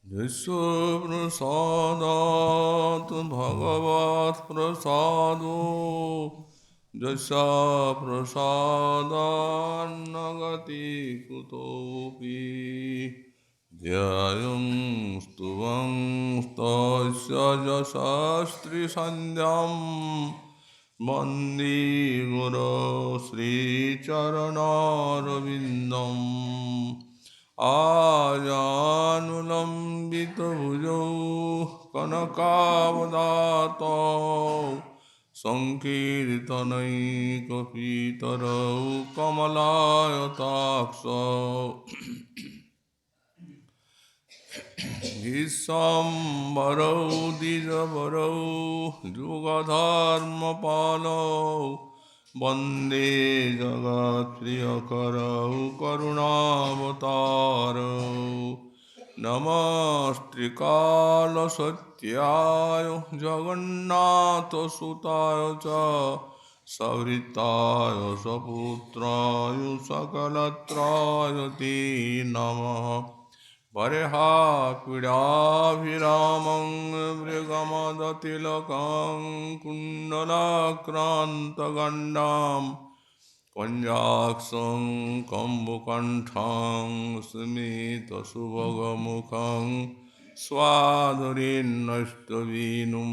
यस्यप्रसादात् भगवत्प्रसादो यस्य प्रसादान्न गति कुतोऽपि ध्येयं स्तुवं तस्य यशस्त्रिसन्ध्यं वन्दे गुरो श्रीचरणारविन्दम् आजानुलम्बितभुजौ कनकावदातौ सङ्कीर्तनैकपितरौ कमलायताक्षौ विश्वम्भरौ द्विजवरौ जुगधर्मपालौ वन्दे जगत्प्रियकरौ करुणावतारौ नमस्त्रिकालसत्याय जगन्नाथसुताय च सवृत्ताय सपुत्राय सकलत्राय ते नमः बर्हापीडाभिरामं मृगमदतिलकं कुण्डलाक्रान्तगण्डां पञ्चाक्षं कम्बुकण्ठं स्मितसुभगमुखं स्वाधुरीन्नष्टवीनुं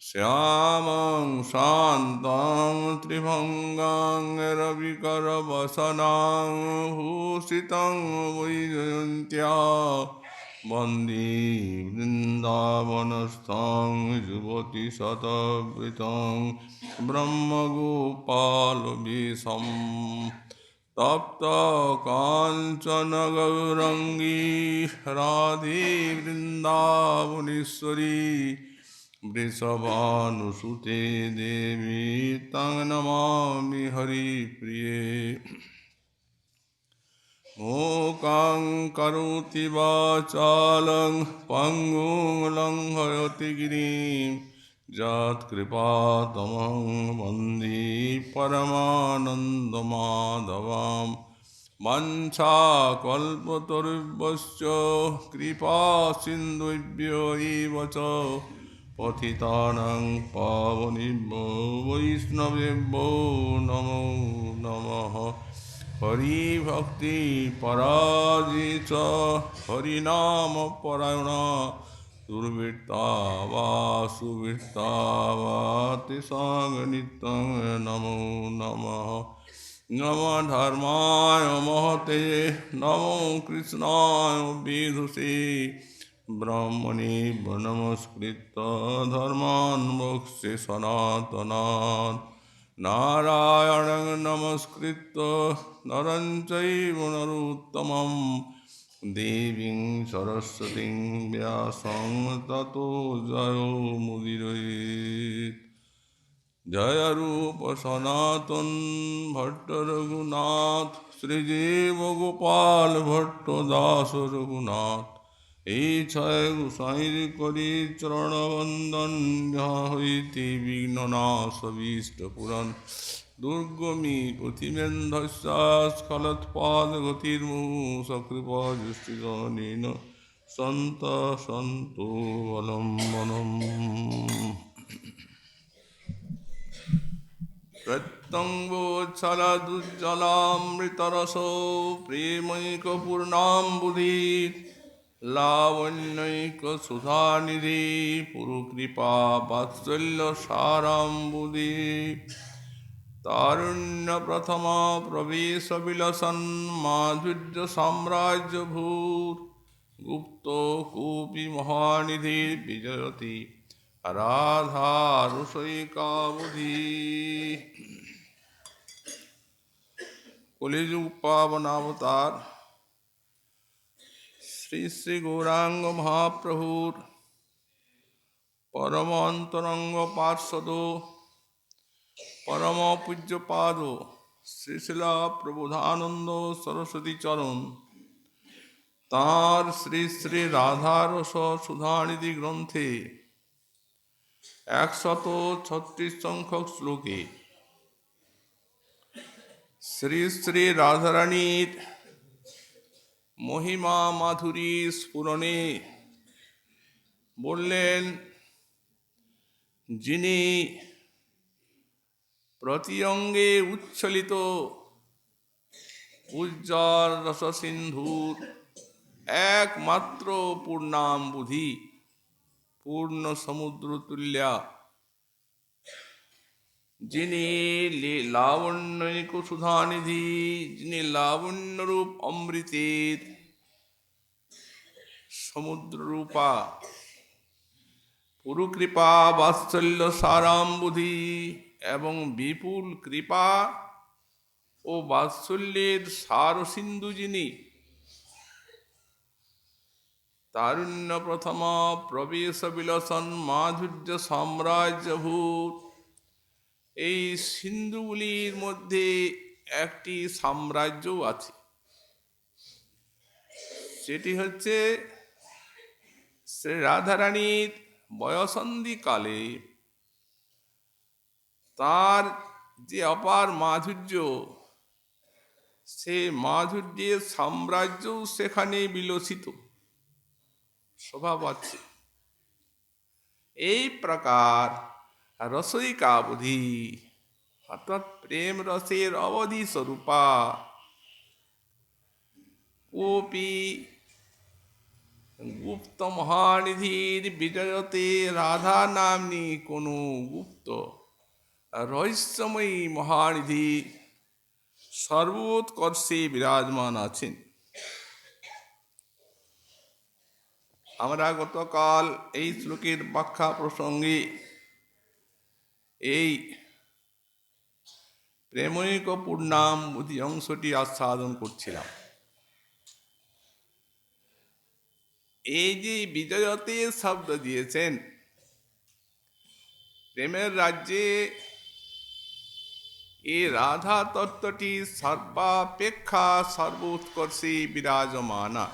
श्यामं शान्तं त्रिभङ्गं रविकरवसनं भूषितं वैजयन्त्या वन्दे वृन्दावनस्थं युवतिशतवृतं ब्रह्मगोपालवेशम् तप्तकाञ्चन गौरङ्गी राधे वृन्दावनेश्वरी वृषभानुसुते देवी तं नमामि हरिप्रिये मूकं करोति वाचालं पङ्गुं लङ्घयति गिरिं यत्कृपातमं वन्दे परमानन्दमाधवं वञ्छाकल्पतरुभ्यश्च कृपासिन्धुभ्यो एव च पतितानां पावनेभ्यो वैष्णवेभ्यो नमो नमः हरिभक्ति पराजित हरिनाम परायणा दुर्वृत्ता वा सुवृत्ता वा तेषां नित्यं नमो नमः नमो धर्माय महते नमो कृष्णाय विदुषे ब्रह्मणे नमस्कृत्य धर्मान् मोक्षे सनातनान् नारायणं नमस्कृत्य नरं चैव नरोत्तमं देवीं सरस्वतीं व्यासं ततो जयो मुदीरयेत् जय रूप सनातन भट्ट रघुनाथ श्रीजीव गोपाल भट्ट दास रघुनाथ छय गुसाई करी चरण वंदन हईति विघ्ननाश भीष्ट पुरन दुर्गमी पुथिमेन्धस्खलत्पाद गतिर्मुः सकृपा जुष्टिदानेन सन्त सन्तो अवलम्बनम् प्रत्यङ्गोच्छलदुज्जलामृतरसो प्रेमैकपूर्णाम्बुधि लावण्यैकसुधानिधि पुरुकृपा वात्सल्यसाराम्बुधि तारुण्यप्रथमा प्रवेशविलसन् माधुर्यसाम्राज्यभूत् गुप्तो कोऽपि महानिधि विजयति राधा रुषैकाबुधि कलिजुग पावनावतार श्री श्री गौरांग महाप्रभुर परम अंतरंग पार्षदो परम पूज्य पादो श्री शिला प्रबोधानंद सरस्वती चरण तार श्री श्री राधा रस सुधानिधि ग्रंथे 136 সংখ্যক শ্লোকে শ্রী শ্রী রাধারানীর মহিমা মাধুরী স্ফুরণে বললেন, যিনি প্রতি অঙ্গে উচ্ছলিত উজ্জ্বল রসসিন্ধুর একমাত্র পূর্ণাম্বুধি, পূর্ণ সমুদ্র তুল্যা, যিনি লাবণ্যিক সুধানিধি, যিনি লাবণ্যরূপ অমৃতের সমুদ্ররূপা, পুরুকৃপা বাৎসল্য সারাম্বুধি এবং বিপুল কৃপা ও বাৎসল্যের সারসিন্ধু, যিনি তারুণ্য প্রথম প্রবেশ বিলসন মাধুর্য সাম্রাজ্যভূত। এই সিন্ধুগুলির মধ্যে একটি সাম্রাজ্যও আছে, সেটি হচ্ছে শ্রী রাধারানীর বয়সন্ধিকালে তার যে অপার মাধুর্য, সে মাধুর্যের সাম্রাজ্যও সেখানে বিলসিত শোভা পাচ্ছে। এই প্রকার রসইকা বুধি অর্থাৎ প্রেম রসের অবধি স্বরূপা কোপি গুপ্ত মহানিধির বিজয়তে রাধা নামনি কোনো গুপ্ত রহস্যময়ী মহানিধি সর্বোৎকর্ষে বিরাজমান আছেন। আমরা গতকাল এই শ্লোকের ব্যাখ্যা প্রসঙ্গে এই প্রেমৈক পূর্ণাম্বুধি অংশটি আস্বাদন করছিলাম। এই যে বিজয়তে শব্দ দিয়েছেন, প্রেমের রাজ্যে এই রাধা তত্ত্বটি সর্বাপেক্ষা সর্বোৎকর্ষে বিরাজমানা।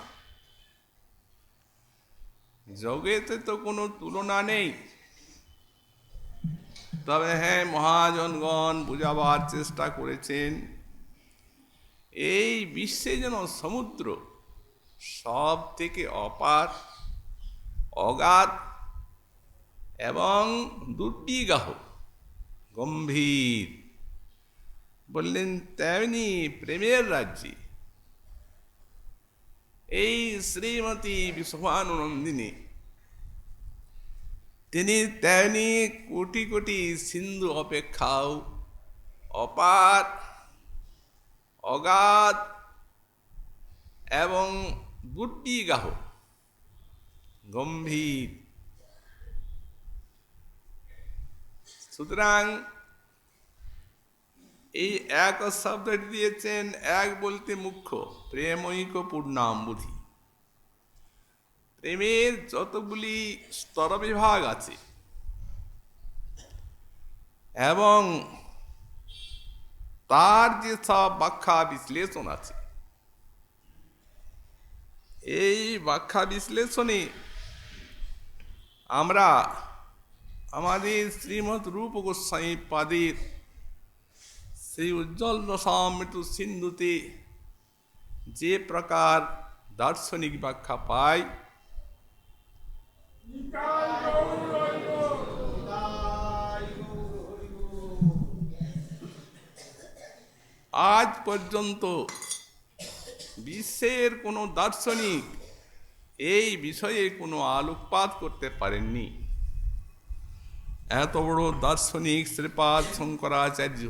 জগতে তো কোনো তুলনা নেই, তবে হ্যাঁ, মহাজনগণ বুঝাবার চেষ্টা করেছেন এই বিশ্বে যেন সমুদ্র সব থেকে অপার, অগাধ এবং দুর্বিগাহ গম্ভীর। বললেন তেমনি প্রেমের রাজ্যে এই শ্রীমতী বিশ্বভানুনন্দিনী, তিনি তেমনি কোটি কোটি সিন্ধু অপেক্ষাও অপার, অগাধ এবং দুর্বিগাহ গম্ভীর। সুতরাং এই এক শব্দটি দিয়েছেন, এক বলতে মুখ্য প্রেমৈক পূর্ণাম্বুধি। প্রেমের যতগুলি স্তর বিভাগ আছে এবং তার যে সব ব্যাখ্যা বিশ্লেষণ আছে, এই ব্যাখ্যা বিশ্লেষণে আমরা আমাদের শ্রীমৎ রূপ গোস্বামী পাদের সেই উজ্জ্বল রসামৃত সিন্ধুতে যে প্রকার দার্শনিক ব্যাখ্যা পাই, আজ পর্যন্ত বিশ্বের কোনো দার্শনিক এই বিষয়ে কোনো আলোকপাত করতে পারেননি। এত বড় দার্শনিক শ্রীপাদ শঙ্করাচার্য,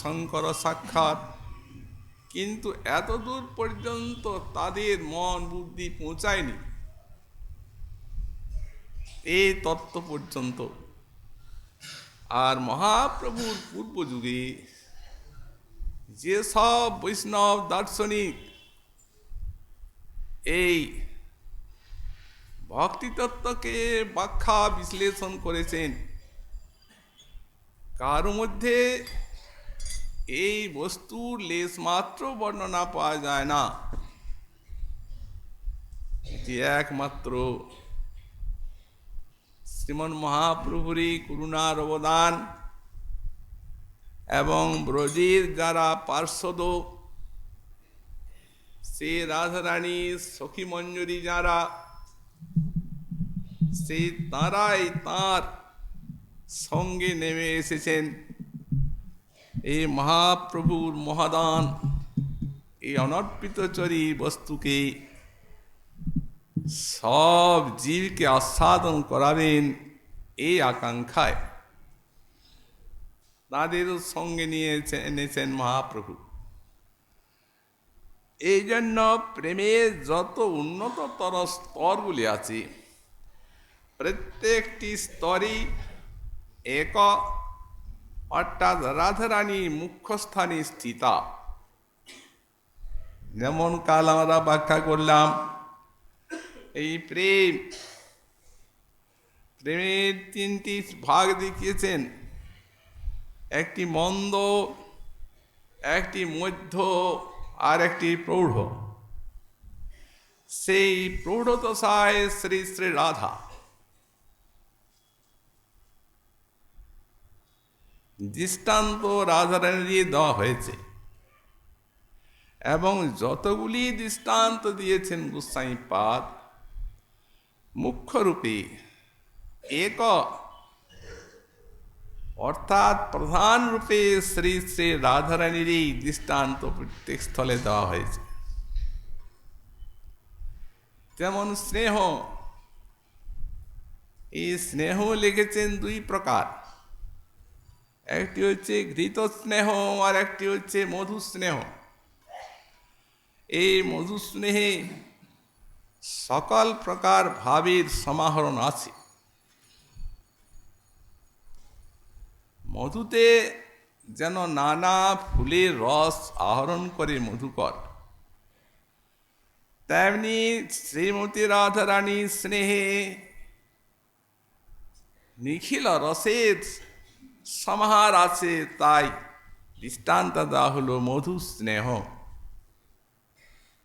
শঙ্কর সাক্ষাৎ, কিন্তু এত দূর পর্যন্ত তাদের মন বুদ্ধি পৌঁছায়নি এই তত্ত্ব পর্যন্ত। আর মহাপ্রভুর পূর্ব যুগে যেসব বৈষ্ণব দার্শনিক এই ভক্তিতত্ত্বকে ব্যাখ্যা বিশ্লেষণ করেছেন, কার মধ্যে এই বস্তুর লেশ মাত্র বর্ণনা পাওয়া যায় না, যে একমাত্র শ্রীমন মহাপ্রভুরই করুণার অবদান এবং ব্রজের যারা পার্ষদ সে রাধারানী সখী মঞ্জুরি যারা, সেই তাঁরাই তাঁর সঙ্গে নেমে এসেছেন এই মহাপ্রভুর মহাদান, এই অনর্পিতচরী বস্তুকে সব জীবকে আস্বাদন করাবেন এই আকাঙ্ক্ষায় তাদেরও সঙ্গে নিয়ে এনেছেন মহাপ্রভু। এই জন্য প্রেমের যত উন্নততর স্তরগুলি আছে, প্রত্যেকটি স্তরই এক, অর্থাৎ রাধারানী মুখ্যস্থানে স্থিতা। যেমন কাল আমরা ব্যাখ্যা করলাম, এই প্রেমের তিনটি ভাগ দেখিয়েছেন, একটি মন্দ, একটি মধ্য, আর একটি প্রৌঢ়। সেই প্রৌঢ়দশায় শ্রী শ্রী রাধা দৃষ্টান্ত রাধারানীর দেওয়া হয়েছে, এবং যতগুলি দৃষ্টান্ত দিয়েছেন গোস্বামীপাদ মুখ্যরূপে এক, অর্থাৎ প্রধান রূপে শ্রী শ্রী রাধারানীর এই দৃষ্টান্ত প্রত্যেক স্থলে দেওয়া হয়েছে। যেমন স্নেহ, এই স্নেহ লিখেছেন দুই প্রকার, একটি হচ্ছে ঘৃত স্নেহ আর একটি হচ্ছে মধু স্নেহ। এই মধু স্নেহে সকল প্রকার ভাবের সমাহরণ আছে। মধুতে যেন নানা ফুলের রস আহরণ করে মধুকর, তেমনি শ্রীমতী রাধারানী স্নেহে নিখিল রসের সমাহার আছে, তাই দৃষ্টান্ত দেওয়া হলো মধু স্নেহ।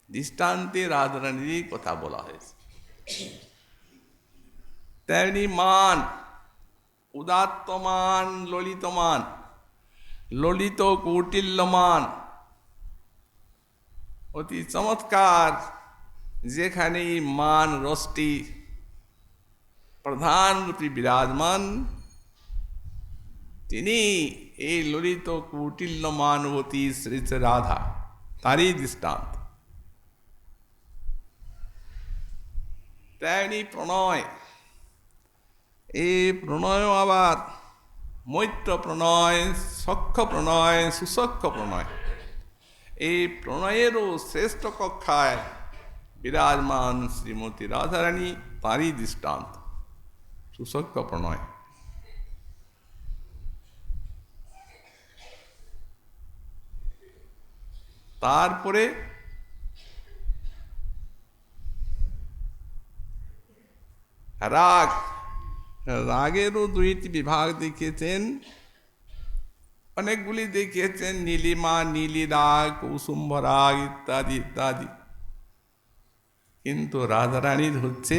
দৃষ্টান্তে রাধারানীর কথা বলা হয়েছে। তেমনি মান, উদাত্তমান, ললিতমান, ললিত কৌটিল্যমান, অতি চমৎকার, যেখানে মান রসটি প্রধান রূপে বিরাজমান, তিনি এই ললিত কৌটিল্যমানবতী শ্রী শ্রী রাধা, তারই দৃষ্টান্ত। তেমনি প্রণয়, এই প্রণয় আবার মৈত্র প্রণয়, সখ্য প্রণয়, সুসখ্য প্রণয়, এই প্রণয়েরও শ্রেষ্ঠ কক্ষায় বিরাজমান শ্রীমতী রাধারানী, তারই দৃষ্টান্ত সুসখ্য প্রণয়। তারপরে রাগ, রাগেরও দুইটি বিভাগ দেখিয়েছেন, অনেকগুলি দেখিয়েছেন, নীলিমা, নীলি রাগ, কৌসুম্ভ রাগ ইত্যাদি ইত্যাদি। কিন্তু রাধারানীর হচ্ছে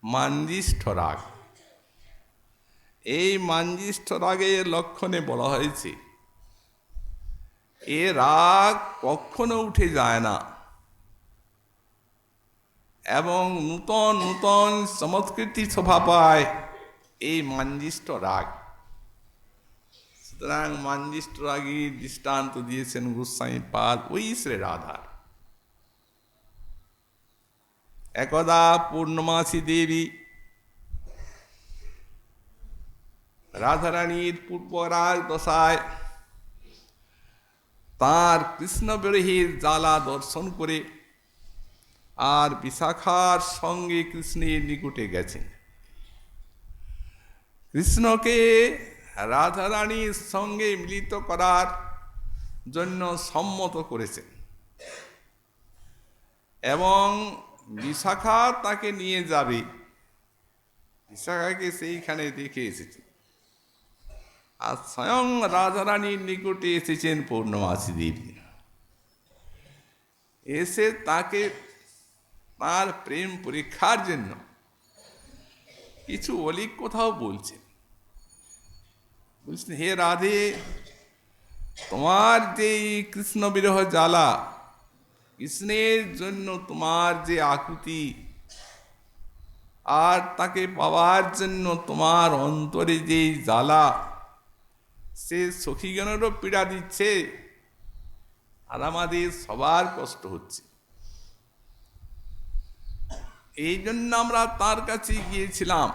মাঞ্জিষ্ঠ রাগ। এই মাঞ্জিষ্ঠ রাগের লক্ষণে বলা হয়েছে, এ রাগ কখনো উঠে যায় না এবং নূতন নূতন চমৎকৃতি শোভা পায় এই মাঞ্জিষ্ঠ রাগ। সুতরাং মাঞ্জিষ্ঠ রাগের দৃষ্টান্ত দিয়েছেন গোস্বামীপাদ ওই শ্রী রাধার। একদা পূর্ণমাসী দেবী রাধারানীর পূর্বরাগ দশায় তাঁর কৃষ্ণ বিরহীর জ্বালা দর্শন করে আর বিশাখার সঙ্গে কৃষ্ণের নিকটে গেছেন। কৃষ্ণকে রাধারানীর সঙ্গে মিলিত করার জন্য সম্মত করেছেন এবং বিশাখা তাকে নিয়ে যাবে, বিশাখাকে সেইখানে দেখে এসেছে। আর স্বয়ং রাধারানীর নিকটে এসেছেন পূর্ণমাসী দেবী, এসে তাকে তার প্রেম পরীক্ষার জন্য কিছু অলিক কথাও বলছেন। বলছেন, হে রাধে, তোমার যে কৃষ্ণ বিরহ জ্বালা, কৃষ্ণের জন্য তোমার যে আকুতি, আর তাকে পাওয়ার জন্য তোমার অন্তরে যে জ্বালা, সে সখীগণেরও পীড়া দিচ্ছে, আর আমাদের সবার কষ্ট হচ্ছে। এই জন্য আমরা তার কাছে গিয়েছিলাম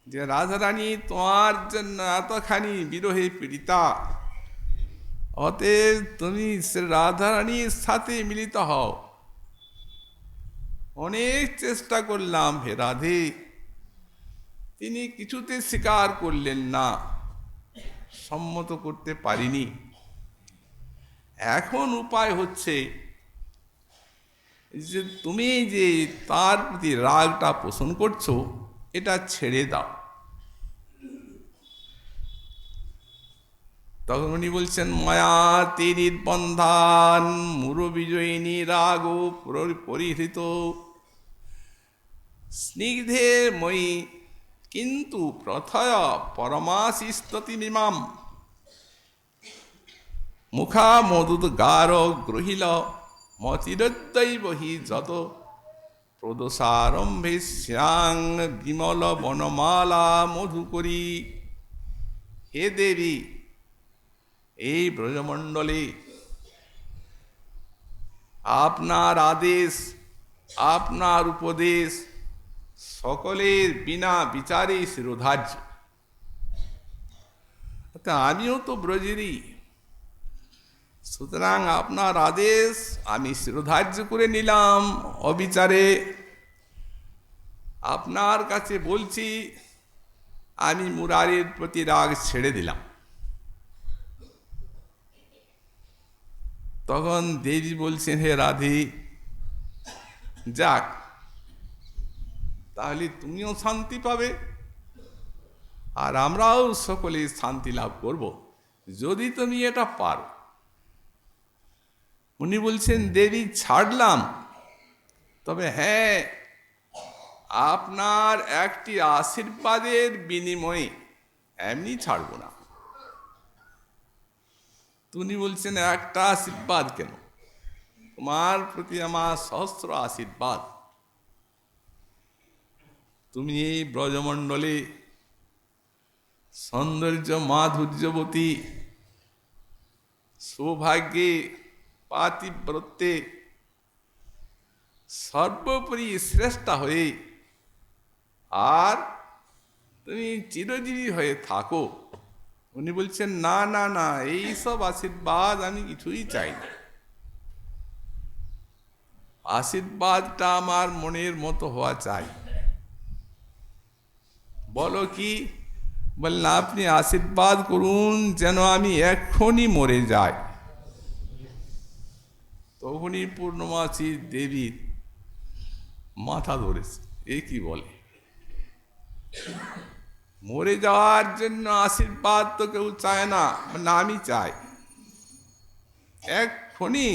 যে রাধারানী তোমার জন্য এতখানি বিরহে পীড়িতা, অতএব তুমি রাধারানীর সাথে মিলিত হও। অনেক চেষ্টা করলাম হে রাধে, তিনি কিছুতে স্বীকার করলেন না, সম্মত করতে পারিনি। এখন উপায় হচ্ছে যে তুমি যে তার প্রতি রাগটা পোষণ করছো, এটা ছেড়ে দাও। তখন উনি বলছেন, মায়াতি নির্বন্ধান মুরবিজয়িনী রাগ পরিহৃত স্নিগ্ধে মই কিন্তু প্রথয় পরমাশিস্ততি মিমাম মুখা মধুদ গার গ্রহিল মতিরদ্দৈব হি যত প্রদোষারম্ভে শ্যাং বিমল বনমালা মধুকরী। হে দেবী, এই ব্রজমণ্ডলে আপনার আদেশ, আপনার উপদেশ সকলের বিনা বিচারে শিরোধার্য। আমিও তো ব্রজেরই, সুতরাং আপনার আদেশ আমি শিরোধার্য করে নিলাম অবিচারে। আপনার কাছে বলছি, আমি মুরারির প্রতি রাগ ছেড়ে দিলাম। তখন দেবী বলছেন, হে রাধে, যাক, তাহলে তুমিও শান্তি পাবে আর আমরাও সকলে শান্তি লাভ করব, যদি তুমি এটা পারো। উনি বলছেন, দেবী ছাড়লাম, তবে হ্যাঁ, আপনার একটি আশীর্বাদের বিনিময়ে এমনি ছাড়ব না। উনি বলছেন, একটা আশীর্বাদ কেন, তোমার প্রতি আমার সহস্র আশীর্বাদ। তুমি এই ব্রজমণ্ডলে সৌন্দর্য মাধুর্যবতী, সৌভাগ্যে পাতিব্রত্যে সর্বোপরি শ্রেষ্ঠা হয়ে আর তুমি চিরজীবী হয়ে থাকো। উনি বলছেন, না না না, এইসব আশীর্বাদ আমি কিছুই চাই না। আশীর্বাদটা আমার মনের মতো হওয়া চাই। বলো কি? বললেন, আপনি আশীর্বাদ করুন যেন আমি এক্ষুনি মরে যাই। তখনই পূর্ণমাসী দেবীর মাথা ধরেছে, এ কি বলে, মরে যাওয়ার জন্য আশীর্বাদ তো কেউ চায় না, না আমি চাই এক্ষুনি,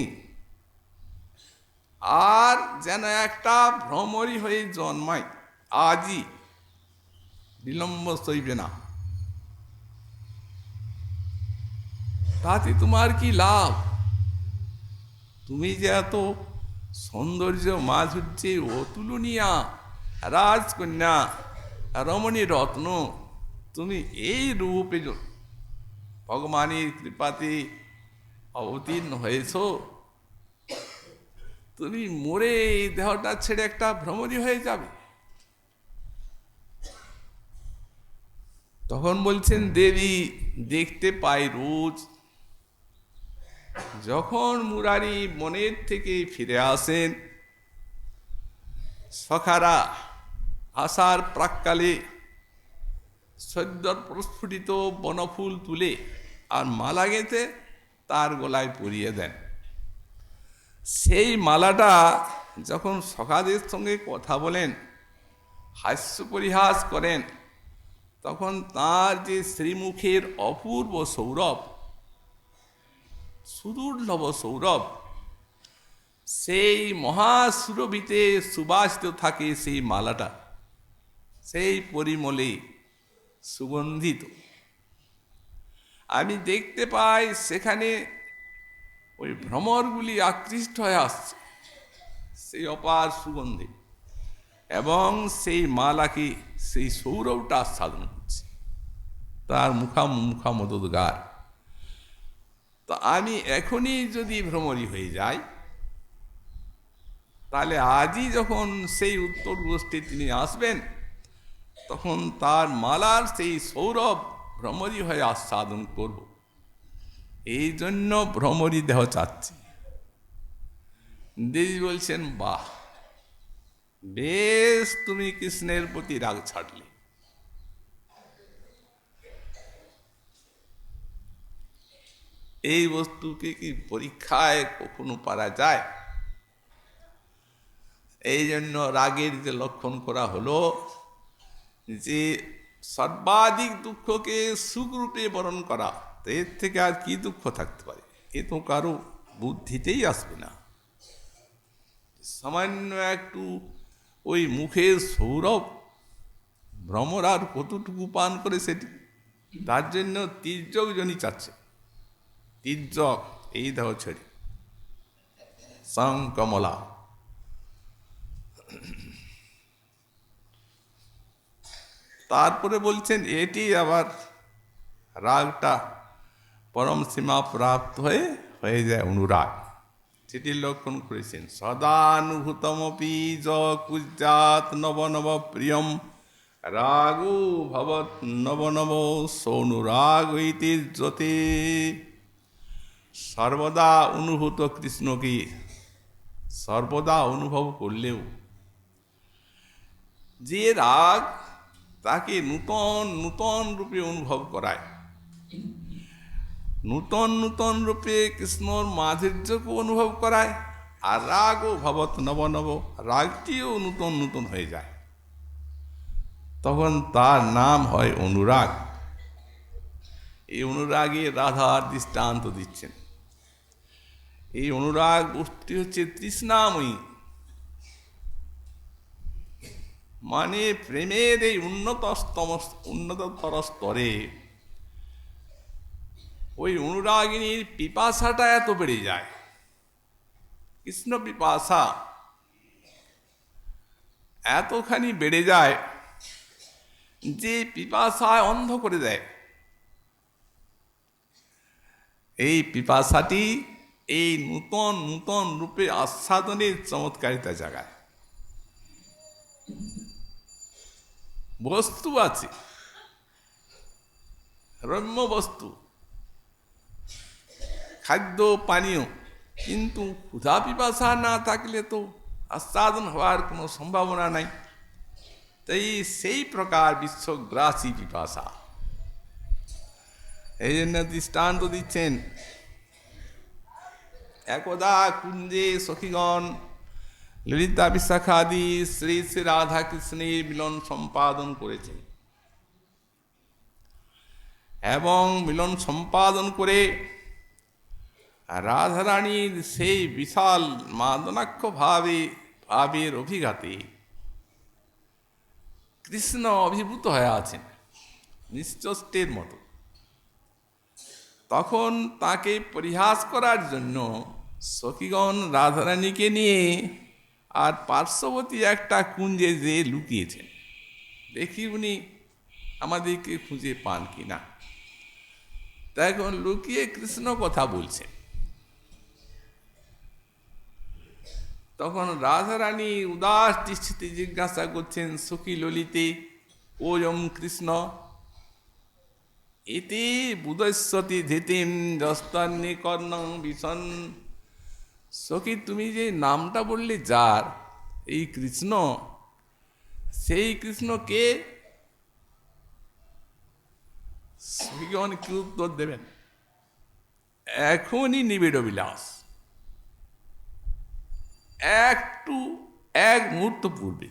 আর যেন একটা ভ্রমরই হয়ে জন্মায়, আজই, বিলম্ব সইবে না। তাতে তোমার কি লাভ? তুমি যে এত সৌন্দর্য মাধুর্যে অতুলনীয়া রাজকন্যা, রমণী রত্ন, তুমি এই রূপে ভগবানের কৃপাতে অবতীর্ণ হয়েছ, তুমি মরে এই দেহটা ছেড়ে একটা ভ্রমরী হয়ে যাবে। তখন বলছেন, দেবী দেখতে পাই রোজ যখন মুরারি মনের থেকে ফিরে আসেন, সখারা আসার প্রাক্কালে সদ্য প্রস্ফুটিত বনফুল তুলে আর মালা গেঁথে তার গলায় পরিয়ে দেন। সেই মালাটা যখন সখাদের সঙ্গে কথা বলেন, হাস্য পরিহাস করেন, তখন তার যে শ্রীমুখের অপূর্ব সৌরভ, সুদুর্লভ সৌরভ, সেই মহাসুরভিতে সুবাসিত থাকে সেই মালাটা, সেই পরিমলে সুগন্ধিত। আমি দেখতে পাই সেখানে ওই ভ্রমরগুলি আকৃষ্ট হয়ে আসছে সেই অপার সুগন্ধে, এবং সেই মালাকে, সেই সৌরভটা আস্বাদন করছে, তার মুখামোদগার। তো আমি এখনই যদি ভ্রমরী হয়ে যাই, তাহলে আজই যখন সেই উত্তর গোষ্ঠী তিনি আসবেন, তখন তার মালার সেই সৌরভ ভ্রমরী হয়ে আস্বাদন করব। এই জন্য ভ্রমরী দেহ চাচ্ছি। দেবী বলছেন, বাহ, বেশ, তুমি কৃষ্ণের প্রতি রাগ ছাড়লে। এই বস্তুকে কি পরীক্ষায় কখনো পারা যায়? এই জন্য রাগের যে লক্ষণ করা হলো, যে সর্বাধিক দুঃখকে সুখরূপে বরণ করা, তো এর থেকে আর কি দুঃখ থাকতে পারে? এ তো কারো বুদ্ধিতেই আসবে না। সামান্য একটু ওই মুখের সৌরভ ভ্রমর আর কতটুকু পান করে সেটি, তার জন্য তির্যক জনই চাচ্ছে। তির্যক এই দেহ ছেড়ে সং কমলা। তারপরে বলছেন, এটি আবার রাগটা পরম সীমা প্রাপ্ত হয়ে যায় অনুরাগ। সেটির লক্ষণ করেছেন, সদানুভূতমপি য কুজ্জাত নব নব প্রিয়ম রাগো ভবৎ নব নব সৌনুরাগ ঐতিহ্যতে। সর্বদা অনুভূত কৃষ্ণকে সর্বদা অনুভব করলেও যে রাগ তাকে নূতন নূতন রূপে অনুভব করায়, নূতন নূতন রূপে কৃষ্ণর মাধুর্যকে অনুভব করায়, আর রাগও ভবৎ নব নব, রাগটিও নূতন নূতন হয়ে যায়, তখন তার নাম হয় অনুরাগ। এই অনুরাগে রাধার দৃষ্টান্ত দিচ্ছেন। এই অনুরাগ বস্তুটি হচ্ছে তৃষ্ণাময়ী, মানে প্রেমের এই উন্নততর স্তরে ওই অনুরাগিনীর পিপাসাটা এত বেড়ে যায়, কৃষ্ণ পিপাসা এতখানি বেড়ে যায় যে পিপাসায় অন্ধ করে দেয়। এই পিপাসাটি এই নূতন নূতন রূপে আস্বাদনের চমৎকারিতা জাগায়। বস্তু আছে, রম্য বস্তু, খাদ্য পানীয়, কিন্তু ক্ষুধা পিপাসা না থাকলে তো আস্বাদন হওয়ার কোনো সম্ভাবনা নাই। তাই সেই প্রকার বিশ্বগ্রাসী পিপাসা। এই জন্য দৃষ্টান্ত দিচ্ছেন, একদা কুঞ্জে সখীগণ ললিতা বিশাখাদি শ্রী শ্রী রাধা কৃষ্ণের মিলন সম্পাদন করেছেন, এবং মিলন সম্পাদন করে রাধারানীর সেই বিশাল মাদনাক্ষ ভাবের অভিঘাতে কৃষ্ণ অভিভূত হয়ে আছেন নিশ্চষ্টের মতো। তখন তাকে পরিহাস করার জন্য সখীগণ রাধারানীকে নিয়ে আর পার্শ্ববর্তী একটা কুঞ্জে যে লুকিয়েছেন, দেখি উনি আমাদেরকে খুঁজে পান কিনা। তখন লুকিয়ে কৃষ্ণ কথা বলছেন। তখন রাধারানী উদাস দৃষ্টিতে জিজ্ঞাসা করছেন, সখী ললিতে ওয়ম কৃষ্ণ ইতি বুধস্বতী ধৃতিম যস্তান্নি কর্ণং ভীষণ। সখী, তুমি যে নামটা বললে যার, এই কৃষ্ণ, সেই কৃষ্ণ কে? সখীগণ কি উত্তর দেবেন? এখনই নিবিড় বিলাস, এক মুহূর্ত পূর্বে।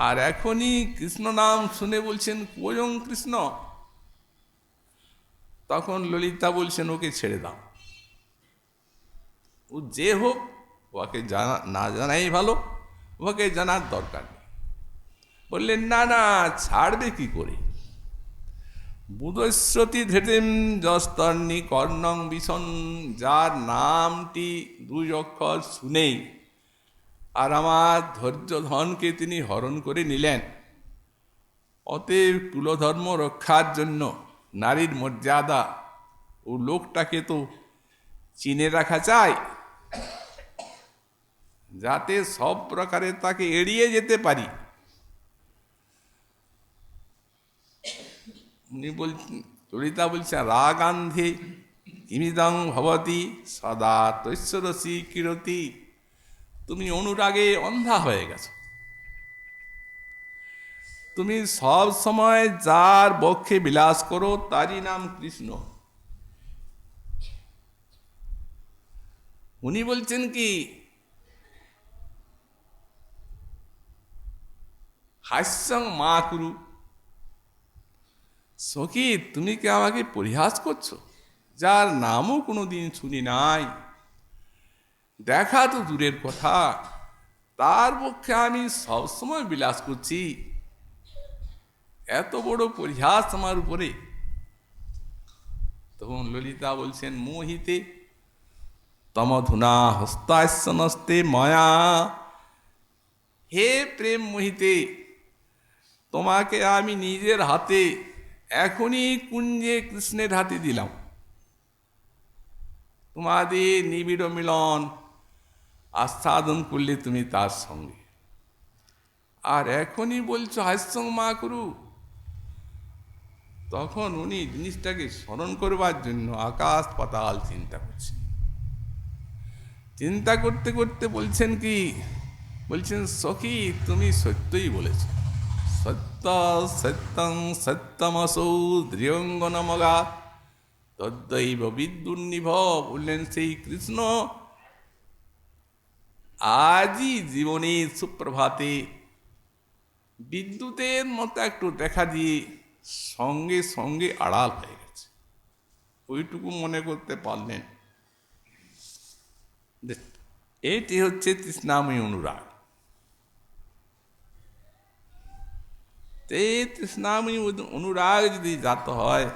আর এখনই কৃষ্ণ নাম শুনে বলছেন কোয়ং কৃষ্ণ। তখন ললিতা বলছেন, ওকে ছেড়ে দাও, ও যে হোক, ওকে না জানাই ভালো, ওকে জানার দরকার নেই। বললেন, না না, ছাড়বে কি করে? বুধস্রতি ধৃতিম যস্তর্ণি কর্ণং বিষণ, যার নামটি দুই অক্ষর শুনেই আর আমার ধৈর্য ধনকে তিনি হরণ করে নিলেন। অতএব কুলধর্ম রক্ষার জন্য নারীর মর্যাদা ও লোকটাকে তো চিনে রাখা চাই, যাতে সব প্রকারে তাকে এড়িয়ে যেতে পারি। উনি বলছেন, ললিতা বলছে, রাগান্ধে কিমিদং ভবতি সদা তৈশ্বরসি কিরতি। তুমি অনুরাগে অন্ধা হয়ে গেছো, তুমি সব সময় যার বক্ষে বিলাস করো তারই নাম কৃষ্ণ। উনি বলছেন কি, হাস্যং মা কুরু। সখী, তুমি কি আমাকে পরিহাস করছো, যার নামও কোনোদিন শুনি নাই, দেখা তো দূরের কথা, তার পক্ষে আমি সবসময় বিলাস করছি, এত বড় পরিহাস আমার উপরে। তখন ললিতা বলছেন, মোহিতে তমধুনা হস্তাস্যনস্তে মায়া। হে প্রেম মোহিতে, তোমাকে আমি নিজের হাতে এখনই কুঞ্জে কৃষ্ণের হাতে দিলাম, তোমাদের নিবিড় মিলন আস্বাদন করলে তুমি তার সঙ্গে, আর এখনই বলছো হাস্যং মা করু। তখন উনি জিনিসটাকে স্মরণ করবার জন্য আকাশ পাতাল চিন্তা করছেন। চিন্তা করতে করতে বলছেন কি, বলছেন, সখী তুমি সত্যই বলেছ, সত্য সত্যং সত্যমসৌ দৃঢ়ঙ্গনমগা তদ্দৈব বিদ্যুন্নিভ। বললেন, সেই কৃষ্ণ আজই জীবনের সুপ্রভাতে বিদ্যুতের মতো একটু দেখা দিয়ে সঙ্গে সঙ্গে আড়াল হয়ে গেছে, ওইটুকু মনে করতে পারলেন। এটি হচ্ছে তৃষ্ণাময়ী অনুরাগ। এই তৃষ্ণাময়ী অনুরাগ যদি জাত হয়,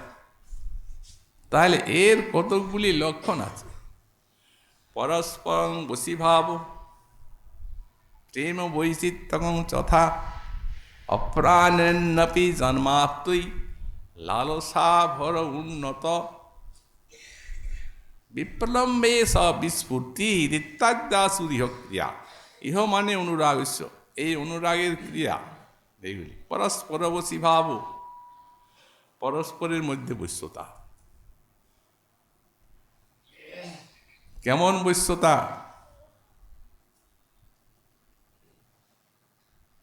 তাহলে এর কতকগুলি লক্ষণ আছে। পরস্পরং বশীভাব, প্রেম বৈচিত্র্যং যথা, অপ্রাণেন্নপি জন্মাপ্তই লালসা ভর উন্নত, বিপ্লম্বে স বিস্ফূর্তি ইত্যাদাসুরিহ ক্রিয়া। ইহ মানে অনুরাগ, এই অনুরাগের ক্রিয়া এইগুলি। পরস্পর বশীভাব, পরস্পরের মধ্যে বশ্যতা। কেমন বশ্যতা?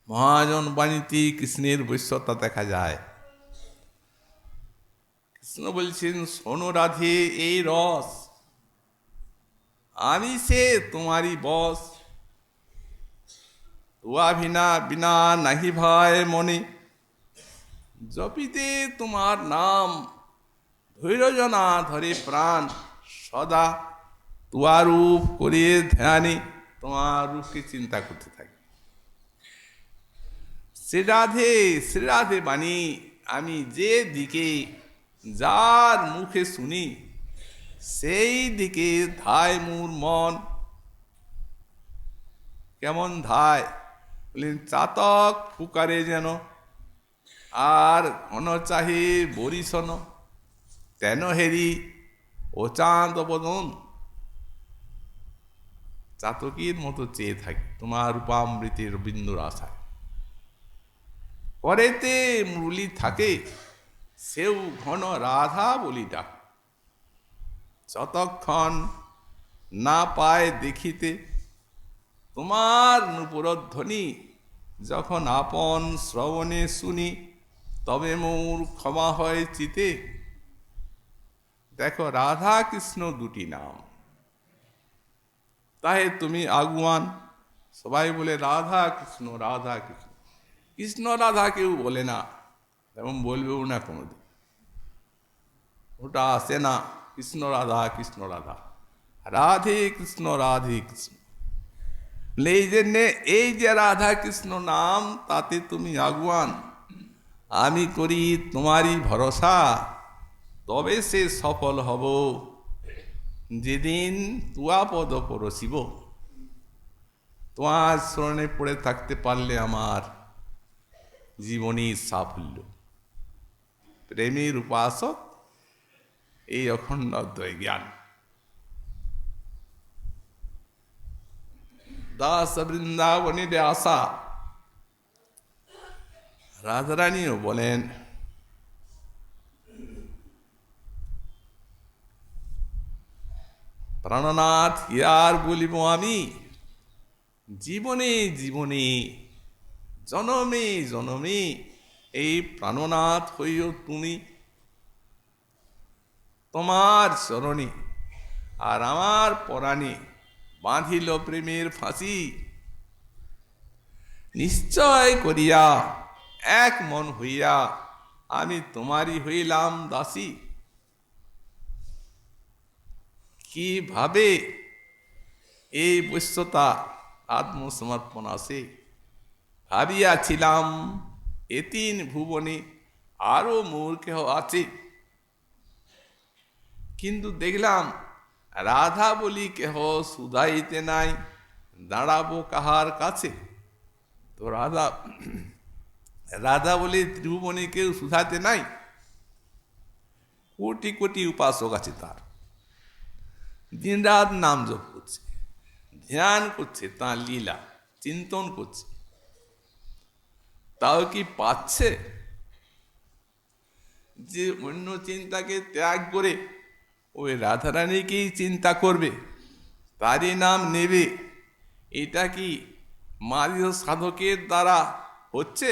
মহাজন বাণীতে কৃষ্ণের বশ্যতা দেখা যায়। কৃষ্ণ বলছেন, শোনো রাধে, এই রস আমি সে তোমারই বস, তুয়া ভিনা বিনা নাহি ভয় মনে, জপিতে তোমার নাম ধৈর্যনা ধরে প্রাণ, সদা তোমার রূপ করে ধ্যানে তোমার রূপকে চিন্তা করতে থাকে। শ্রীরাধে শ্রীরাধে বাণী আমি যে দিকে যার মুখে শুনি, সেই দিকে ধায় মোর মন। কেমন ধায়? বললেন, চাতক ফুকারে যেন, আর ঘন চাহে বরিশন, তেন হেরি ও চাঁদ বদন। চাতকীর মতো চেয়ে থাকি তোমার রূপামৃতের বিন্দুর আশায়। করেতে মুরলি থাকে, সেও ঘন রাধা বলি ডাক, যতক্ষণ না পায় দেখিতে তোমার নূপুরধ্বনি, যখন আপন শ্রবণে শুনি, তবে মোর ক্ষমা হয় চিতে। দেখো, রাধা কৃষ্ণ দুটি নাম, তাই তুমি আগুয়ান। সবাই বলে রাধা কৃষ্ণ রাধা কৃষ্ণ, কৃষ্ণ রাধা কেউ বলে না, এবং বলবেও না কোনোদিন। ওটা আসে না, কৃষ্ণ রাধা কৃষ্ণ রাধা, রাধে কৃষ্ণ রাধে কৃষ্ণ। এই জন্যে এই যে রাধা কৃষ্ণ নাম, তাতে তুমি আগুয়ান। আমি করি তোমারই ভরসা, তবে সে সফল হব যেদিন তুয়াপদ পরশিব। তোমার স্মরণে পড়ে থাকতে পারলে আমার জীবনের সাফল্য। প্রেমের উপাসক এই অখণ্ড অদ্বয় জ্ঞান। দাস বৃন্দাবনের আশা। রাধারানীও বলেন, প্রাণনাথ ইয়ার বলিব আমি, জীবনে জীবনে জনমে জনমে এই প্রাণনাথ হইও তুমি। তোমার চরণে আর আমার পরাণে বাঁধিল প্রেমের ফাঁসি। নিশ্চয় করিয়া এক মন হইয়া আমি তোমারই হইলাম দাসী। কিভাবে এই বৈশ্যতা আত্মসমর্পণ আসে? ভাবিয়াছিলাম এ তিন ভুবনে আরো মোর কেহ আছে, কিন্তু দেখলাম রাধা বলি কেহ সুধাইতে নাই, দাঁড়াবো কাহার কাছে? তো রাধা বলি ত্রিভুবনে কেউ সুধাতে নাই। কোটি কোটি উপাসক আছে তার, দিন রাত নাম জপ করছে, ধ্যান করছে, তাঁর লীলা চিন্তন করছে, তাও কি পাচ্ছে? যে অন্য চিন্তাকে ত্যাগ করে ওই রাধারানীকেই চিন্তা করবে, তারই নাম নেবে, এটা কি মার্গ সাধকের দ্বারা হচ্ছে?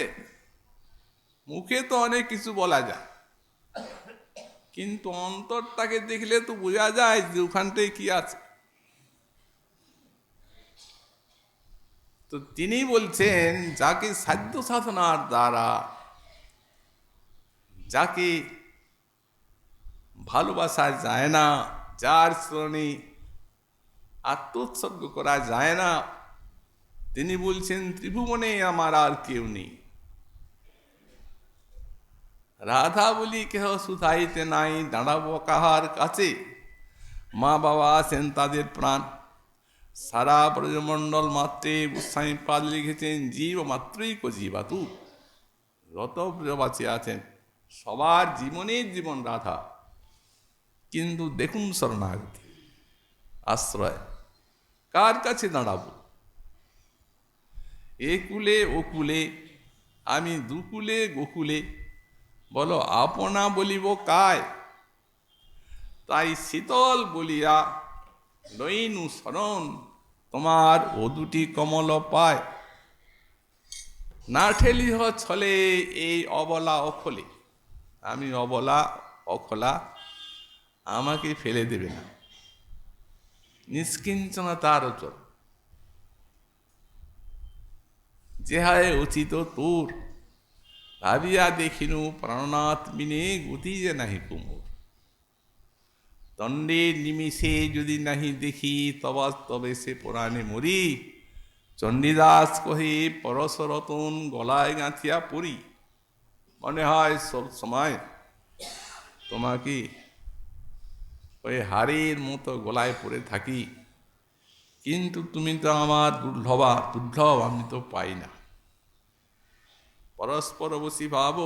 মুখে তো অনেক কিছু বলা যায়, কিন্তু অন্তরটাকে দেখলে তো বোঝা যায় যে ওখানটায় কি আছে। তো তিনি বলছেন, যাকে সাধ্য সাধনার দ্বারা, যাকে ভালোবাসা যায় না, যার শ্রণে আত্মোৎসর্গ করা যায় না, তিনি বলছেন ত্রিভুবনে আমার আর কেউ নেই। রাধা বলি কেহ সুধাইতে নাই, দাঁড়াবো কাহার কাছে? মা বাবা আছেন তাদের প্রাণ, সারা ব্রজমণ্ডল মাত্রে গোস্বামী পাদ লিখেছেন জীব মাত্রই কো জীবাতু। যত ব্রজবাসী আছেন সবার জীবনের জীবন রাধা, কিন্তু দেখুন শরণাগতি আশ্রয়, কার কাছে দাঁড়াবো? এ কুলে ও কুলে আমি দুকুলে গোকুলে, বলো আপনা বলিব কায়? তাই শীতল বলিয়া লইনু শরণ, তোমার ও দুটি কমল পায়। না ঠেলিহ ছলে এই অবলা অখলে, আমি অবলা অখলা, আমাকে ফেলে দেবে না। নিষ্কিঞ্চনা তার চল, যেহায় উচিত তোর, ভাবিয়া দেখিনু প্রাণনাথ বিনে গতি যে নাহি কুমুর। দণ্ডের নিমিষে যদি নাহি দেখি, তবে সে পুরাণে মরি। চণ্ডীদাস কহে পরশরতন গলায় গাঁথিয়া পড়ি। মনে হয় সব সময় তোমাকে ওই হাড়ের মতো গলায় পড়ে থাকি, কিন্তু তুমি তো আমার দুর্লভ, আমি তো পাই না। পরস্পর বসি ভাব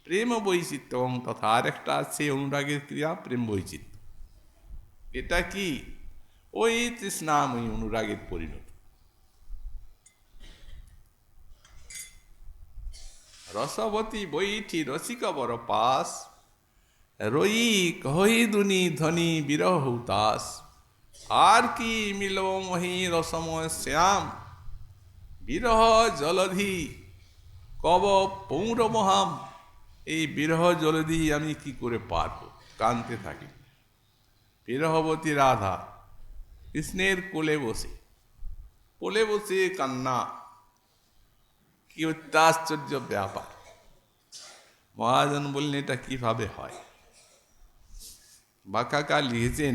প্রেম বৈচিত্র্য, এবং তথা আরেকটা আছে অনুরাগের ক্রিয়া প্রেম বৈচিত্র্য। এটা কি? ওই তৃষ্ণাময়ী অনুরাগের পরিণত। রসবতী বৈঠি রসিক বর পাস, রই কহি দুনি ধনী বিরহ হুতাস। আর কি মিলব মহি রসময় শ্যাম, বিরহ জলধি কব পৌর মহাম। এই বিরহ জলধি আমি কি করে পারব? কানতে থাকি। বিরহবতী রাধা কৃষ্ণের কোলে বসে কান্না, কি অত্যাশ্চর্য ব্যাপার! মহাজন বললেন এটা কিভাবে হয়? বাঁকাকার লিখেছেন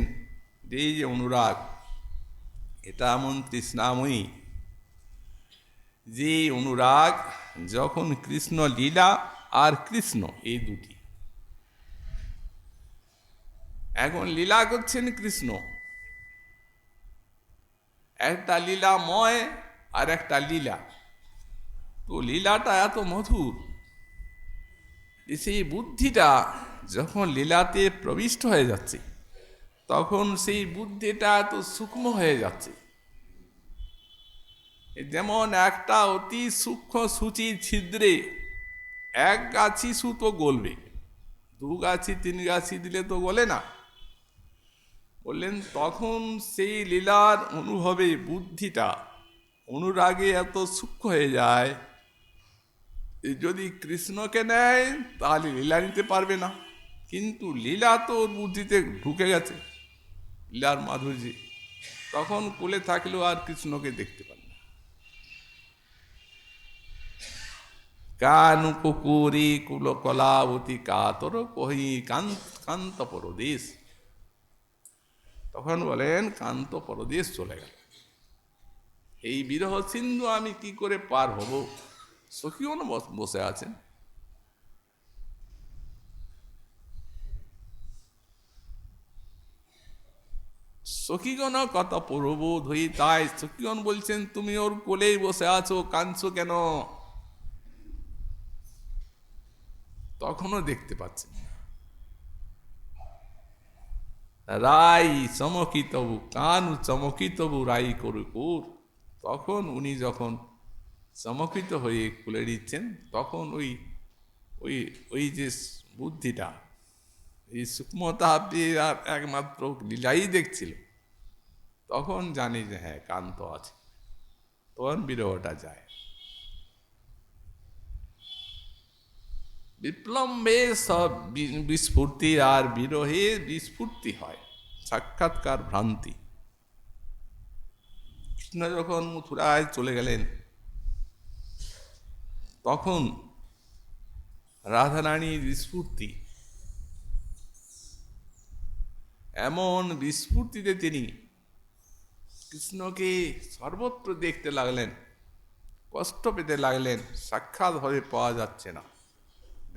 এই যে অনুরাগ, এটা এমন তৃষ্ণাময়ী যে অনুরাগ যখন কৃষ্ণ লীলা আর কৃষ্ণ, এই দুটি। এখন লীলা করছেন কৃষ্ণ, একটা লীলাময় আর একটা লীলা। তো লীলাটা এত মধুর, সেই বুদ্ধিটা যখন লীলাতে প্রবিষ্ট হয়ে যাচ্ছে, তখন সেই বুদ্ধিটা এত সূক্ষ্ম হয়ে যাচ্ছে। যেমন একটা অতি সূক্ষ্ম সূচির ছিদ্রে এক গাছি সুতো গলবে, দু গাছি তিন গাছি দিলে তো গলে না। বললেন তখন সেই লীলার অনুভবে বুদ্ধিটা অনুরাগে এত সূক্ষ্ম হয়ে যায়, যদি কৃষ্ণকে নেয় তাহলে লীলা নিতে পারবে না, কিন্তু লীলা তো ওর বুদ্ধিতে ঢুকে গেছে, লীলার মাধুর্যে, তখন কোলে থাকলেও আর কৃষ্ণকে দেখতে পারে না। কানু কুকুরি কুল কলাবতী কাতর কহি কান্ত পরদেশ, তখন বলেন কান্ত পরদেশ চলে গেল, এই বিরহ সিন্ধু আমি কি করে পার হব। সখীও না বসে আছেন, সখীগণ কত প্রবোধ হই, তাই সখীগণ বলছেন তুমি ওর কোলেই বসে আছো, কাঁদছো কেন? তখনও দেখতে পাচ্ছেন। রাই চমকি তবু কানু চমকি তবু রাই করুকুর, তখন উনি যখন চমকিত হয়ে খুলে দিচ্ছেন, তখন ওই ওই ওই যে বুদ্ধিটা, এই সূক্ষ্মতা আর একমাত্র লীলাই দেখছিল, তখন জানি যে হ্যাঁ কান্ত আছে, তখন বিরহটা যায়। বিপ্লম্বে সব বিস্ফূর্তি, আর বিরহে বিস্ফূর্তি হয়, সাক্ষাৎকার ভ্রান্তি। কৃষ্ণ যখন মথুরায় চলে গেলেন, তখন রাধারানীর বিস্ফূর্তি, এমন বিস্ফূর্তিতে তিনি কৃষ্ণকে সর্বত্র দেখতে লাগলেন, কষ্ট পেতে লাগলেন, সাক্ষাৎভাবে পাওয়া যাচ্ছে না।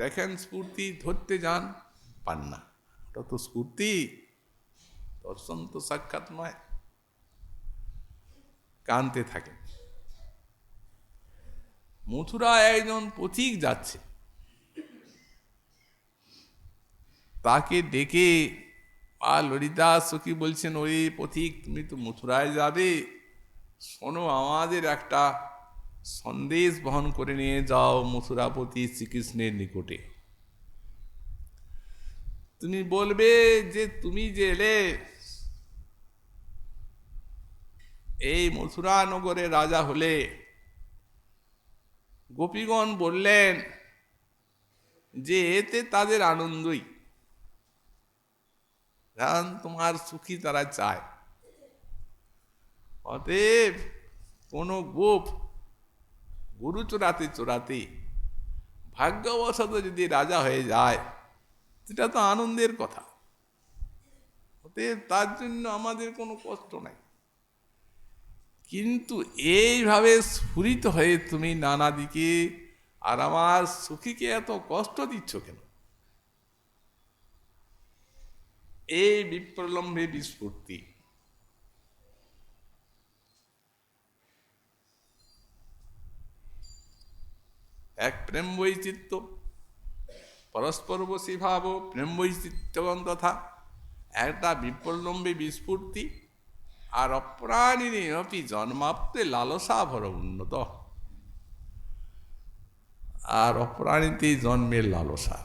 দেখেন স্ফূর্তি, ধরতে যান, পান না, ওটা তো স্ফূর্তি, দর্শন তো সাক্ষাৎ নয়। কানতে থাকেন। মথুরায় একজন পথিক যাচ্ছে, তাকে ডেকে ললিতা সখী বলছেন, ওই পথিক তুমি তো মথুরায় যাবে, শোনো আমাদের একটা সন্দেশ বহন করে নিয়ে যাও মথুরাপতি শ্রীকৃষ্ণের নিকটে। তুমি বলবে যে তুমি যে এলে, এই মথুরা নগরে রাজা হলে, গোপীগণ বললেন যে এতে তাদের আনন্দই, কারণ তোমার সুখী তারা চায়। অতএব কোন গোপ গুরু চোরাতে চোরাতে ভাগ্যবশত যদি রাজা হয়ে যায়, সেটা তো আনন্দের কথা, অতএব তার জন্য আমাদের কোনো কষ্ট নাই। কিন্তু এইভাবে স্ফুরিত হয়ে তুমি নানা দিকে আর আমার সুখীকে এত কষ্ট দিচ্ছ কেন? এই বিপ্রলম্বে বিস্ফূর্তি। এক প্রেম বৈচিত্র্য, পরস্পর বসী ভাব, প্রেম বৈচিত্র্যগণ তথা একটা বিপ্রলম্বে বিস্ফূর্তি, আর অপ্রাণিনী অপি জন্মাপ্তে লালসা ভর উন্নত, আর অপ্রাণীতে জন্মের লালসা।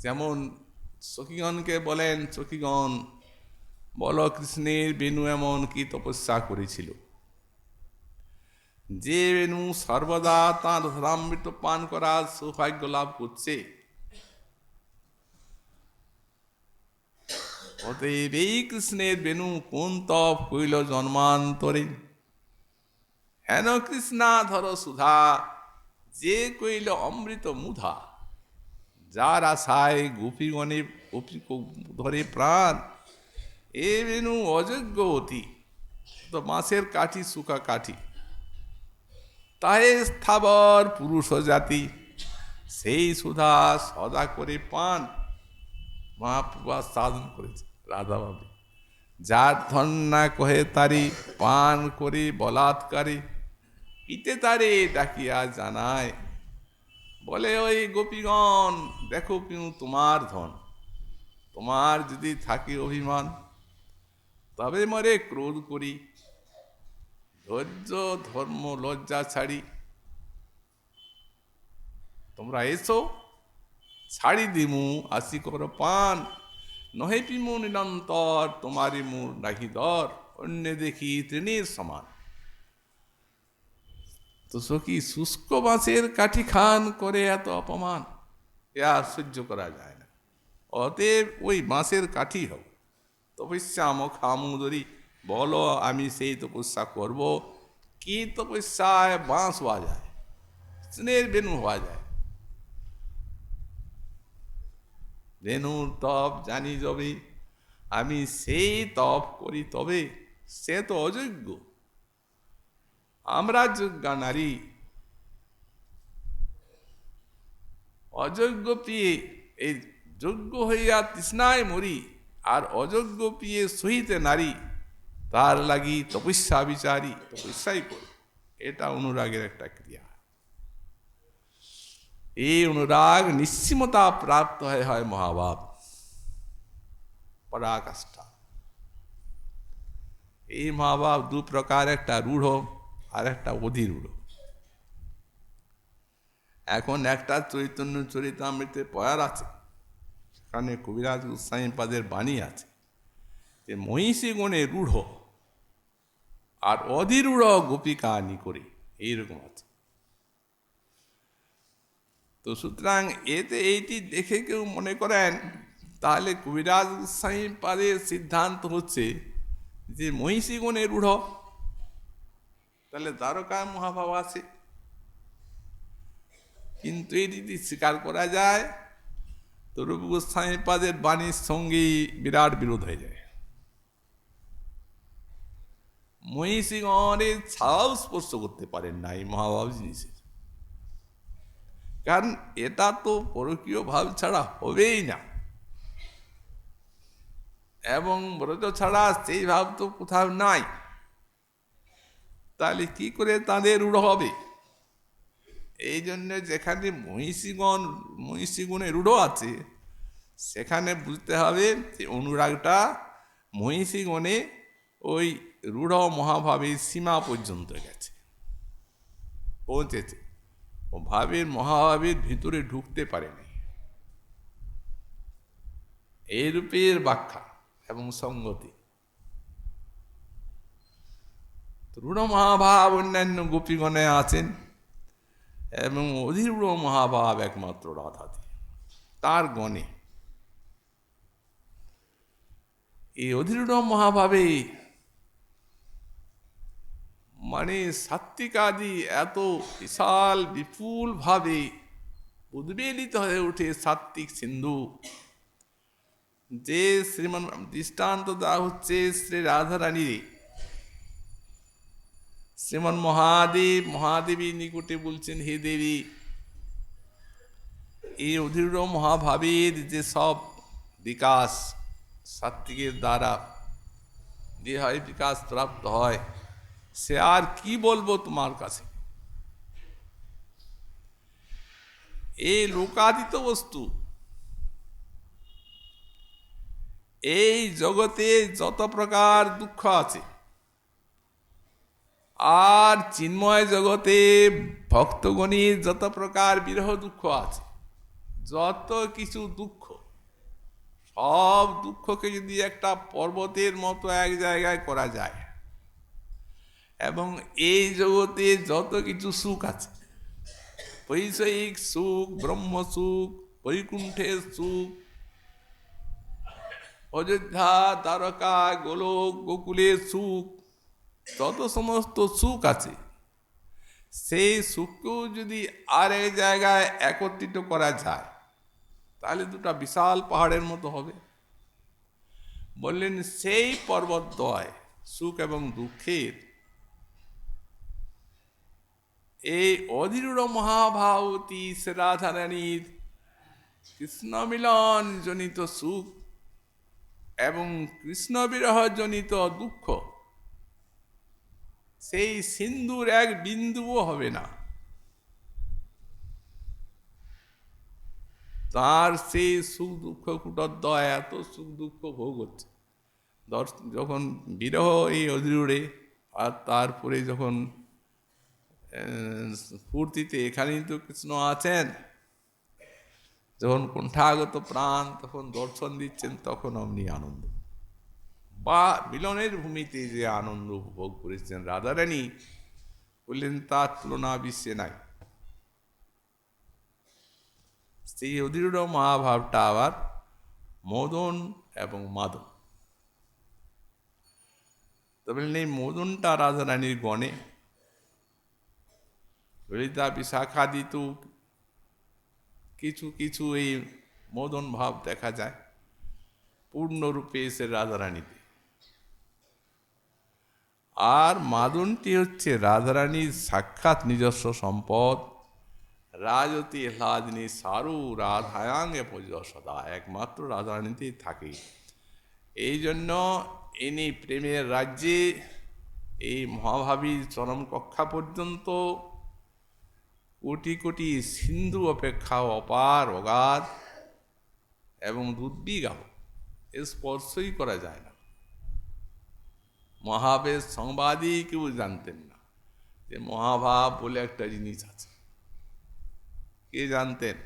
যেমন সখীগণকে বলেন, সখীগণ বল কৃষ্ণের বেণু এমন কি তপস্যা করেছিল, যে বেণু সর্বদা তাঁর ধরামৃত পান করার সৌভাগ্য লাভ করছে। অতএব এই কৃষ্ণের বেণু কোন তপ কইল জন্মান্তরে, হেন কৃষ্ণা ধর সুধা, যে কইল অমৃত মুধা, যার আশায় গোপীগণে গোপী ধরে প্রাণ, এ বেণু অযোগ্য অতি, তো বাঁশের কাঠি, শুকা কাঠি। তাহে স্থাবর পুরুষ জাতি, সেই সুধা সদা করে পান। মহাপ্রভু সাধন করেছে রাধা ভাবে, যার ধন না কহে তারি, পান করে বলাৎকারে, পিতে তারে ডাকিয়া জানায়, বলে ওই গোপীগণ দেখো পিউ তোমার ধন, তোমার যদি থাকে অভিমান তবে মরে ক্রোধ করি, ধৈর্য ধর্ম লজ্জা ছাড়ি, তোমরা এসো ছাড়ি দিমু আসি কর পান, নহে পিমু নিরন্তর তোমারি মুর নাহি দর, অন্য দেখি তৃণের সমান। তো সখী শুষ্ক বাঁশের কাঠি খান করে এত অপমান, এ আর সহ্য করা যায় না। অতএব ওই বাঁশের কাঠি হোক, তপস্যা খামুদরি, বলো আমি সেই তপস্যা করব। কি তপস্যায় বাঁশ হওয়া যায়, স্নেহের বেনু হওয়া যায়। বেনুর তপ জানি যবে, আমি সেই তপ করি তবে, সে তো অযোগ্য, আমরা যোগ্যা নারী। অযোগ্য পিয়ে এই যোগ্য হইয়া তৃষ্ণায় মরি, আর অযোগ্য পিয়ে সহিতে নারী, তার লাগি তপস্যা বিচারি, তপস্যাই করি। এটা অনুরাগের একটা ক্রিয়া। এই অনুরাগ নিশ্চিমতা প্রাপ্ত হয় মহাভাব, পরাকাষ্ঠা। এই মহাভাব দু প্রকার, একটা রূঢ় আর একটা অধিরূঢ়। এখন একটা চৈতন্য চরিতামৃতে পয়ার আছে, সেখানে কবিরাজ গোস্বামী পাদের বাণী আছে যে মহিষী গণে রূঢ় আর অধিরূঢ় গোপিকা নিকরে, এইরকম আছে। তো সুতরাং এতে এইটি দেখে কেউ মনে করেন তাহলে কবিরাজ গোস্বামী পাদের সিদ্ধান্ত হচ্ছে যে মহিষী গণে রূঢ়, তাহলে দ্বারকায় মহাভাব আছে। কিন্তু এই যদি স্বীকার করা যায় তো রূপ গোস্বামী পাদের বাণীর সঙ্গে বিরাট বিরোধ হয়ে যায়। মহিষীগণের ছাও স্পর্শ করতে পারেন না এই মহাভাব জিনিসের, কারণ এটা তো পরকীয় ভাব ছাড়া হবেই না, এবং ব্রজ ছাড়া সেই ভাব তো কোথাও নাই। তাহলে কি করে তাদের রূঢ় হবে? এই জন্য যেখানে মহিষীগুণে রূঢ় আছে, সেখানে বুঝতে হবে যে অনুরাগটা মহিষীগণে ওই রূঢ় মহাভাবের সীমা পর্যন্ত গেছে, পৌঁছেছে। ও ভাবের মহাভাবের ভিতরে ঢুকতে পারেনি। এই রূপের ব্যাখ্যা এবং সঙ্গতি। রূঢ় মহাভাব অন্যান্য গোপীগণে আছেন, এবং অধিরূঢ় মহাভাব একমাত্র রাধাতে, তার গণে। এই অধিরূঢ় মহাভাবে মানে সাত্ত্বিকাদি এত বিশাল বিপুল ভাবে উদ্বেলিত হয়ে ওঠে সাত্ত্বিক সিন্ধু, যে শ্রীমান দৃষ্টান্ত দেওয়া হচ্ছে শ্রী রাধারানীর। শ্রীমান মহাদেবী নিকটে বলছেন, হে দেবী, এই অধিরূঢ় মহাভাবের যে সব বিকাশ সাত্ত্বিকের দ্বারা যে হয় বিকাশ প্রাপ্ত হয়, সে আর কি বলবো তোমার কাছে। এই লোকাতীত বস্তু, এই জগতে যত প্রকার দুঃখ আছে, আর চিন্ময় জগতে ভক্তগণের যত প্রকার বিরহ দুঃখ আছে, যত কিছু দুঃখ, সব দুঃখকে যদি একটা পর্বতের মতো এক জায়গায় করা যায়, এবং এই জগতে যত কিছু সুখ আছে, বৈষয়িক সুখ, ব্রহ্ম সুখ, বৈকুণ্ঠের সুখ, অযোধ্যা, দ্বারকা, গোলক, গোকুলের সুখ, যত সমস্ত সুখ আছে, সেই সুখকেও যদি আর এক জায়গায় একত্রিত করা যায়, তাহলে দুটা বিশাল পাহাড়ের মতো হবে। বললেন সেই পর্বতদ্বয় সুখ এবং দুঃখের এই অধীর মহাভাবতী রাধারানীর কৃষ্ণ মিলন জনিত সুখ এবং কৃষ্ণ বিরহ জনিত দুঃখ সেই সিন্ধুর এক বিন্দুও হবে না। তার সেই সুখ দুঃখ কুটদ্বয় এত সুখ দুঃখ ভোগ হচ্ছে, যখন বিরহ এই অধীরে, আর তারপরে যখন ফুর্তিতে এখানেই তো কৃষ্ণ আছেন, যখন কুণ্ঠাগত প্রাণ তখন দর্শন দিচ্ছেন, তখন অমনি আনন্দ, বা মিলনের ভূমিতে যে আনন্দ উপভোগ করেছেন রাধারানী, বললেন তার তুলনা বিশ্বে নাই। সেই অধীর মহাভাবটা আবার মদন এবং মাদন। তবে এই মদনটা রাধারানীর গণে, ললিতা বিশাখাদিত কিছু কিছু এই মদন ভাব দেখা যায়, পূর্ণরূপে এসে রাধারানীতে। আর মাদনটি হচ্ছে রাধারানীর সাক্ষাৎ নিজস্ব সম্পদ। রাজতি হ্লাদিনী সারু রাধায়াঙ্গে পূজ সদা, একমাত্র রাধারানীতেই থাকে। এই জন্য ইনি প্রেমের রাজ্যে এই মহাভাবীর চরম কক্ষা পর্যন্ত কোটি কোটি সিন্ধু অপেক্ষা অপার অগাধ এবং দুর্বিগাহ, এর স্পর্শই করা যায় না। মহাবেশ সংবাদই কেউ জানতেন না যে মহাভাব বলে একটা জিনিস আছে। কে জানতেন?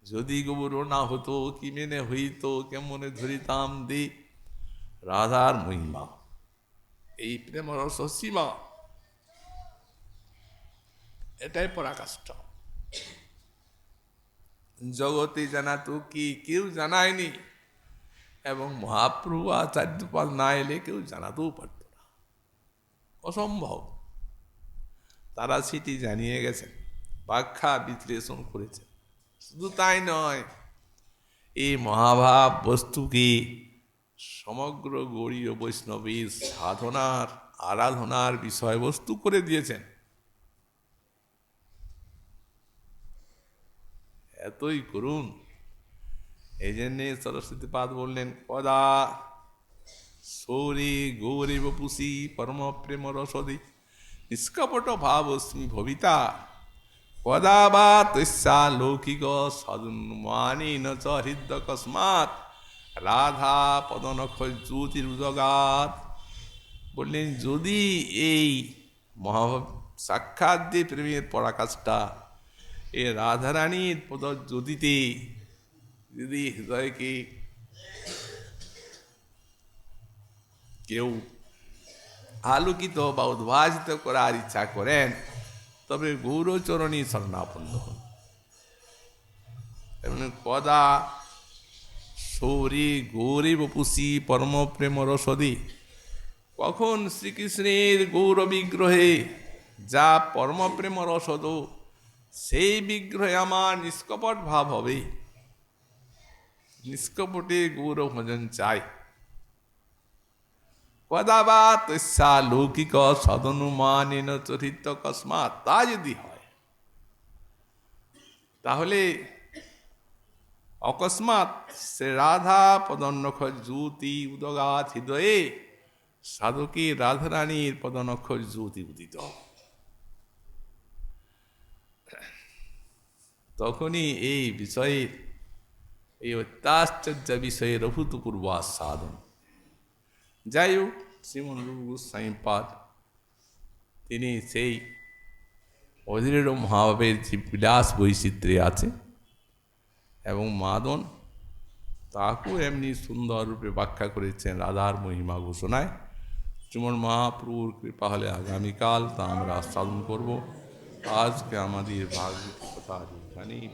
যদি গোবর না হতো কি মেনে হইত, কেমনে ধরিতাম দি রাধার মহিমা, এই প্রেম রস সীমা, এটাই পরাকাষ্ঠ। জগতে জানা তো কি কেউ জানায়নি, এবং মহাপ্রভু আচার্যপাল না এলে কেউ জানাতেও পারত না, অসম্ভব। তারা সেটি জানিয়ে গেছেন, ব্যাখ্যা বিশ্লেষণ করেছেন। শুধু তাই নয়, এই মহাভাব বস্তুকে সমগ্র গৌড়ীয় বৈষ্ণবীর সাধনার আরাধনার বিষয়বস্তু করে দিয়েছেন। এতই করুন, এই জন্যে সরস্বতীপাদ বললেন, কদা সৌরি গৌরী বপুষি পরম প্রেম রসদি নিষ্কপট ভাবস্মি ভবিতা, কদা বা তস্যা লৌকিক সদুন্মানীন চ হৃদ কস্মাৎ রাধা পদনখ জ্যোতিরুদগাৎ। বললেন, যদি এই মহাভাব সাক্ষাৎ যে প্রেমের পরাকাষ্ঠা এ রাধারানীর পদজ্যোতিতে যদি হৃদয়কে কেউ আলোকিত বা উদ্ভাসিত করার ইচ্ছা করেন, তবে গৌরচরণী শরণাপন্ন হন। কদা সৌরী গৌরী বপুষি পরম প্রেম রসদি, কখন শ্রীকৃষ্ণের গৌর বিগ্রহে যা পরম প্রেম রসদ, সেই বিগ্রহে আমার নিষ্কপট ভাব হবে, নিষ্কপটে গৌর ভজন চাই। কদা বা তস্যা লৌকিক সদনুমানেন চরিত্র কস্মাৎ, তা যদি হয় তাহলে অকস্মাৎ সে রাধা পদনখর জ্যোতি উদগাৎ হৃদয়ে, সাধকের রাধারানীর পদনখর জ্যোতি উদিত। তখনই এই বিষয়ে, এই অত্যাশ্চর্য বিষয়ের অভূতপূর্ব আস্বাদন। যাই হোক, শ্রীমন রূপ গোস্বামী পাদ তিনি সেই অধীর মহাভাবের যে বিলাস বৈচিত্র্যে আছে, এবং মাদন তাকেও এমনি সুন্দর রূপে ব্যাখ্যা করেছেন রাধার মহিমা ঘোষণায়। শ্রীমন মহাপ্রভুর কৃপা হলে আগামীকাল তা আমরা আস্বাদন করব। আজকে আমাদের ভাগবত কথা এখানেই।